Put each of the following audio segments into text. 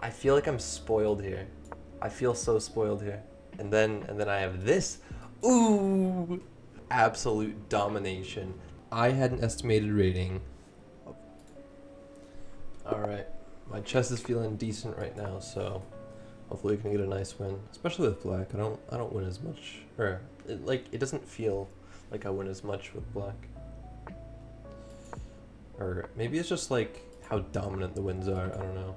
I feel like I'm spoiled here. I feel so spoiled here. And then I have this. Ooh, absolute domination. I had an estimated rating. All right, my chest is feeling decent right now, so hopefully we can get a nice win, especially with black. I don't win as much, or it doesn't feel like I win as much with black. Or maybe it's just like how dominant the wins are. I don't know.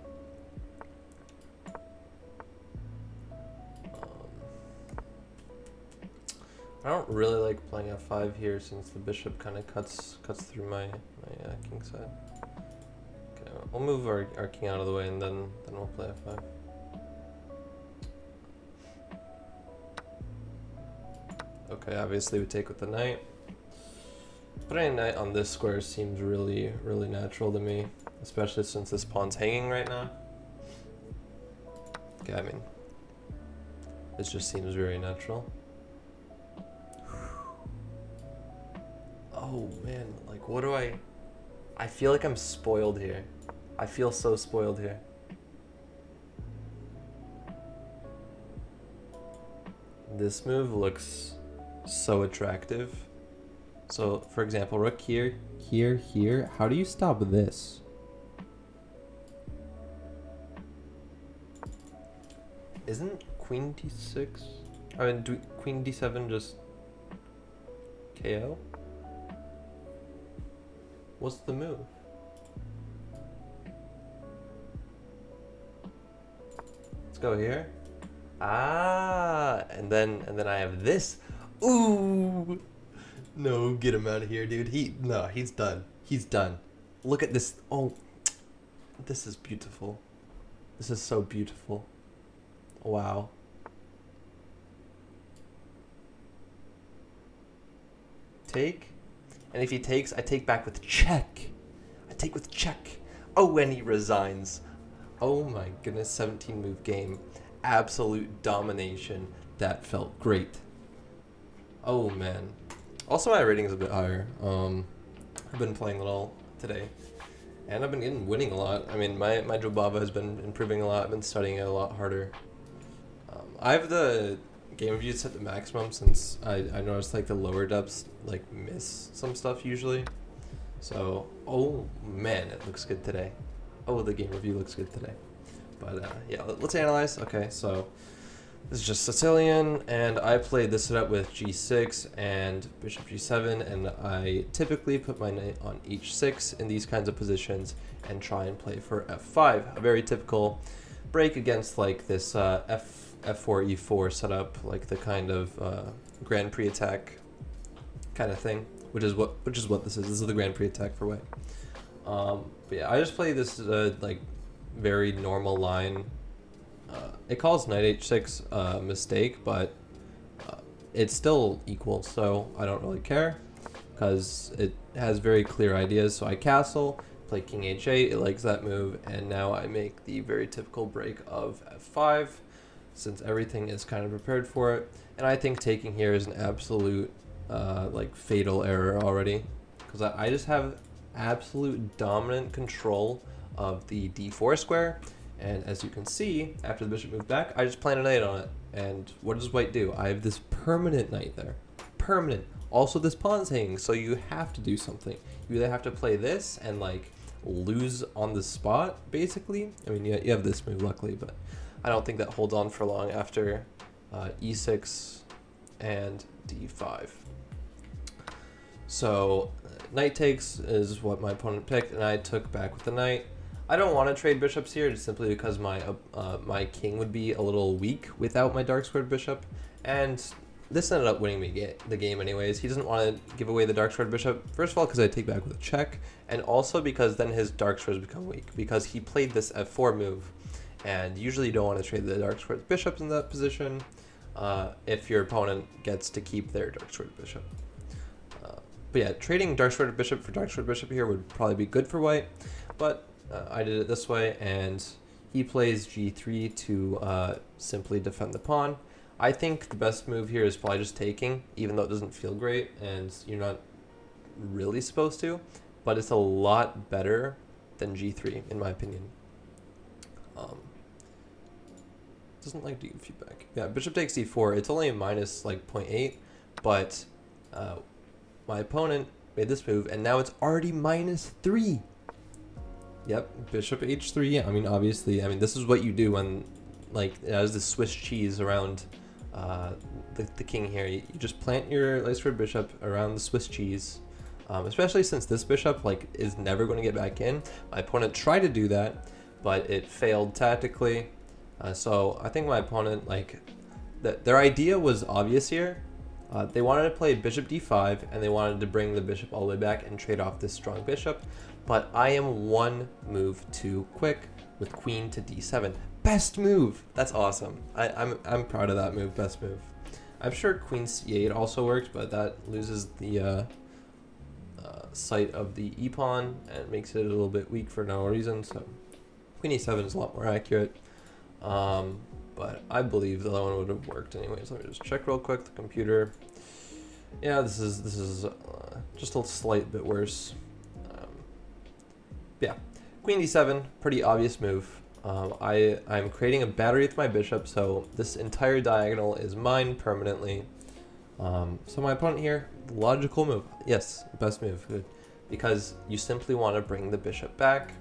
I don't really like playing f5 here since the bishop kind of cuts through my king side. Okay, we'll move our king out of the way and then we'll play f5. Okay, obviously we take with the knight. Putting a knight on this square seems really natural to me, especially since this pawn's hanging right now. Okay, I mean, this just seems very natural. Oh man, like what do I feel like I'm spoiled here. I feel so spoiled here. This move looks so attractive. So, for example, rook here, here, here. How do you stop this? Isn't queen d6? I mean, queen d7 just KO? What's the move? Let's go here. Ah, and then I have this. Ooh. No, get him out of here, dude. He's done. He's done. Look at this. Oh, this is beautiful. This is so beautiful. Wow. Take. And if he takes, I take back with check. I take with check. Oh, and he resigns. Oh my goodness, 17 move game. Absolute domination. That felt great. Oh man. Also, my rating is a bit higher. I've been playing a little today, and I've been winning a lot. I mean, my Jobava has been improving a lot. I've been studying it a lot harder. I have the game review set to maximum since I noticed like the lower depths like miss some stuff usually. So, oh man, it looks good today. Oh, the game review looks good today. But yeah, let's analyze. Okay, so this is just Sicilian, and I played this setup with g6 and bishop g7, and I typically put my knight on h6 in these kinds of positions and try and play for f5. A very typical break against like this f4 e4 setup, like the kind of Grand Prix attack kind of thing, which is what this is. This is the Grand Prix attack for white. But yeah, I just play this like very normal line. It calls knight h6 a mistake, but it's still equal, so I don't really care because it has very clear ideas. So I castle, play king h8, it likes that move, and now I make the very typical break of f5 since everything is kind of prepared for it. And I think taking here is an absolute like fatal error already, because I just have absolute dominant control of the d4 square. And as you can see, after the bishop moved back, I just plant a knight on it. And what does white do? I have this permanent knight there. Permanent. Also, this pawn's hanging, so you have to do something. You either have to play this and like lose on the spot, basically. I mean, you have this move, luckily, but I don't think that holds on for long after e6 and d5. So knight takes is what my opponent picked, and I took back with the knight. I don't want to trade bishops here just simply because my king would be a little weak without my dark squared bishop, and this ended up winning me the game anyways. He doesn't want to give away the dark squared bishop, first of all because I take back with a check, and also because then his dark squares become weak because he played this f4 move, and usually you don't want to trade the dark squared bishops in that position if your opponent gets to keep their dark squared bishop. But yeah, trading dark squared bishop for dark squared bishop here would probably be good for white, but I did it this way, and he plays g3 to simply defend the pawn. I think the best move here is probably just taking, even though it doesn't feel great, and you're not really supposed to, but it's a lot better than g3, in my opinion. doesn't like to give feedback. Yeah, bishop takes d4. It's only minus like 0.8, but my opponent made this move, and now it's already -3. Yep, bishop h3. I mean, obviously, this is what you do when, like, it has this Swiss cheese around the king here. You just plant your Leicester bishop around the Swiss cheese, especially since this bishop, like, is never going to get back in. My opponent tried to do that, but it failed tactically. So I think my opponent, like, their idea was obvious here. They wanted to play bishop d5, and they wanted to bring the bishop all the way back and trade off this strong bishop. But I am one move too quick with queen to d7. Best move! That's awesome. I'm proud of that move. Best move. I'm sure queen c8 also works, but that loses the sight of the e-pawn and makes it a little bit weak for no reason. So queen e7 is a lot more accurate. But I believe the other one would have worked anyways. Let me just check real quick the computer. Yeah, this is just a slight bit worse. Yeah, queen d7, pretty obvious move. I'm creating a battery with my bishop, so this entire diagonal is mine permanently. So my opponent here, logical move. Yes, best move, good. Because you simply want to bring the bishop back,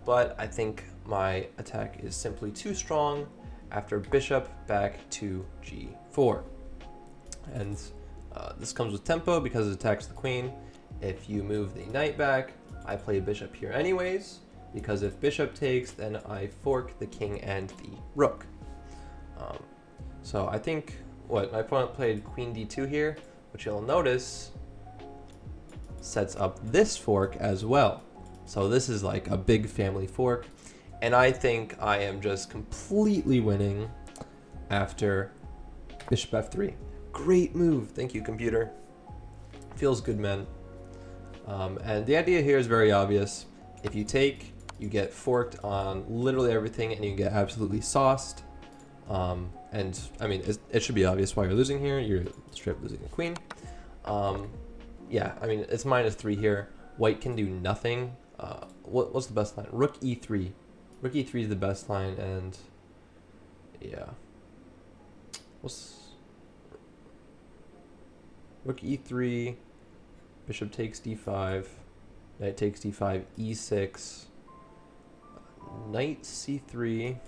but I think my attack is simply too strong after bishop back to g4. And this comes with tempo because it attacks the queen. If you move the knight back, I play bishop here anyways, because if bishop takes, then I fork the king and the rook. So I think my opponent played queen d2 here, which you'll notice sets up this fork as well. So this is like a big family fork, and I think I am just completely winning after bishop f3. Great move. Thank you, computer. Feels good, man. And the idea here is very obvious. If you take, you get forked on literally everything, and you get absolutely sauced. And I mean, it should be obvious why you're losing here. You're straight up losing a queen. Yeah, I mean, it's -3 here. White can do nothing. What's the best line? Rook e3. Rook e3 is the best line, and yeah. Rook e3, bishop takes d5, knight takes d5, e6, knight c3,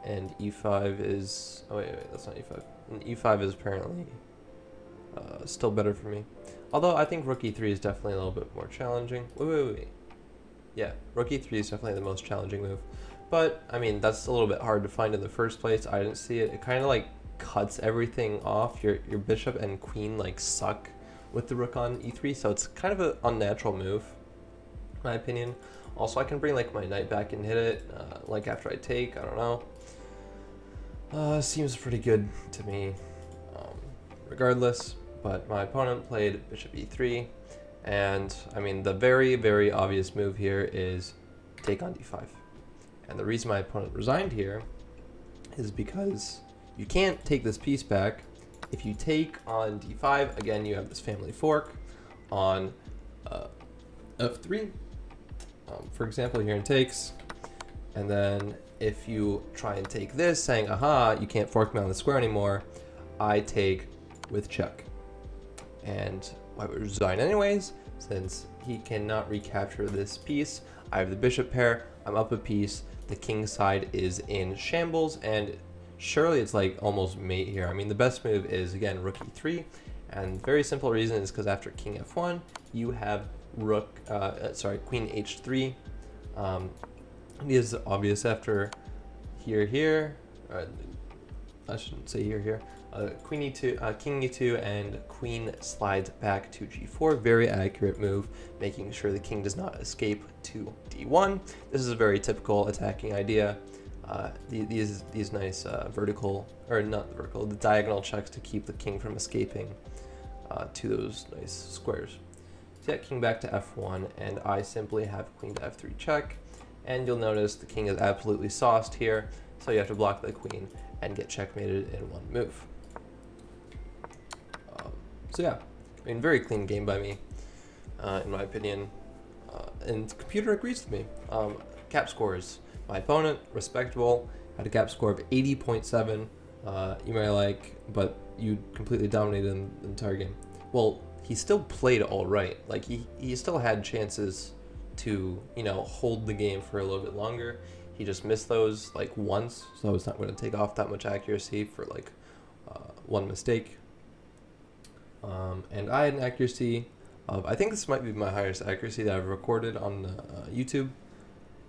and e5 is, oh wait, that's not e5. And e5 is apparently still better for me. Although I think rook e3 is definitely a little bit more challenging. Wait. Yeah, rook e3 is definitely the most challenging move. But, I mean, that's a little bit hard to find in the first place. I didn't see it. It kind of like cuts everything off. Your bishop and queen like suck with the rook on e3, so it's kind of an unnatural move, in my opinion. Also, I can bring like my knight back and hit it, like after I take, I don't know. Seems pretty good to me, regardless. But my opponent played bishop e3, and I mean, the very, very obvious move here is take on d5. And the reason my opponent resigned here is because you can't take this piece back. If you take on d5, again, you have this family fork on f3. For example, here in takes. And then if you try and take this, saying, aha, you can't fork me on the square anymore, I take with check. And I would resign anyways, since he cannot recapture this piece. I have the bishop pair, I'm up a piece, the king side is in shambles, and surely it's like almost mate here. I mean, the best move is, again, rook e3, and very simple reason is because after king f1, you have queen h3. It is obvious after here, I shouldn't say here, queen e2, king e2, and queen slides back to g4. Very accurate move, making sure the king does not escape to d1. This is a very typical attacking idea. These nice the diagonal checks to keep the king from escaping to those nice squares. So yeah, king back to f1, and I simply have queen to f3 check, and you'll notice the king is absolutely sauced here, so you have to block the queen and get checkmated in one move. So yeah, I mean, very clean game by me, in my opinion, and the computer agrees with me. Cap scores. My opponent, respectable, had a gap score of 80.7. You may like, but you completely dominated in the entire game. Well, he still played all right. Like he still had chances to, you know, hold the game for a little bit longer. He just missed those like once, so it's not going to take off that much accuracy for like one mistake. And I had an accuracy of, I think this might be my highest accuracy that I've recorded on YouTube,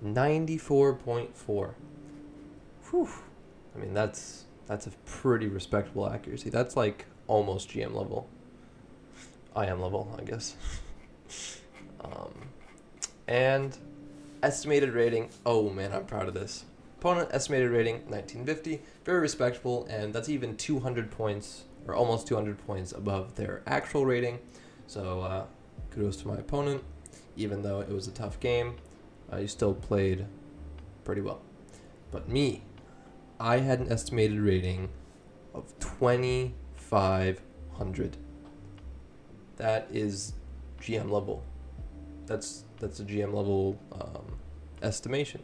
94.4. Whew. I mean, that's a pretty respectable accuracy. That's like almost GM level. IM level, I guess. And estimated rating, oh man, I'm proud of this. Opponent estimated rating, 1950, very respectable, and that's even 200 points, or almost 200 points above their actual rating. So kudos to my opponent. Even though it was a tough game, you still played pretty well. But me, I had an estimated rating of 2,500. That is GM level. That's a GM level estimation.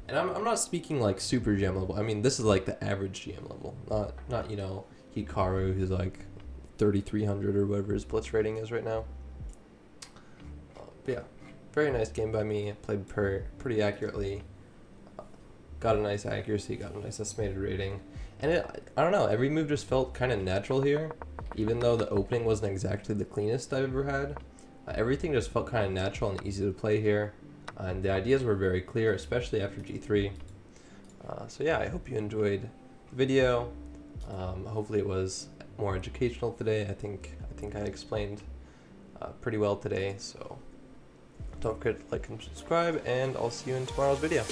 And I'm not speaking like super GM level. I mean, this is like the average GM level, not you know, Hikaru, who's like 3,300 or whatever his blitz rating is right now. But yeah, very nice game by me. Played pretty accurately. Got a nice accuracy, got a nice estimated rating. And I don't know, every move just felt kind of natural here. Even though the opening wasn't exactly the cleanest I've ever had. Everything just felt kind of natural and easy to play here. And the ideas were very clear, especially after G3. So yeah, I hope you enjoyed the video. Hopefully it was more educational today. I think I explained pretty well today. So don't forget to like and subscribe, and I'll see you in tomorrow's video.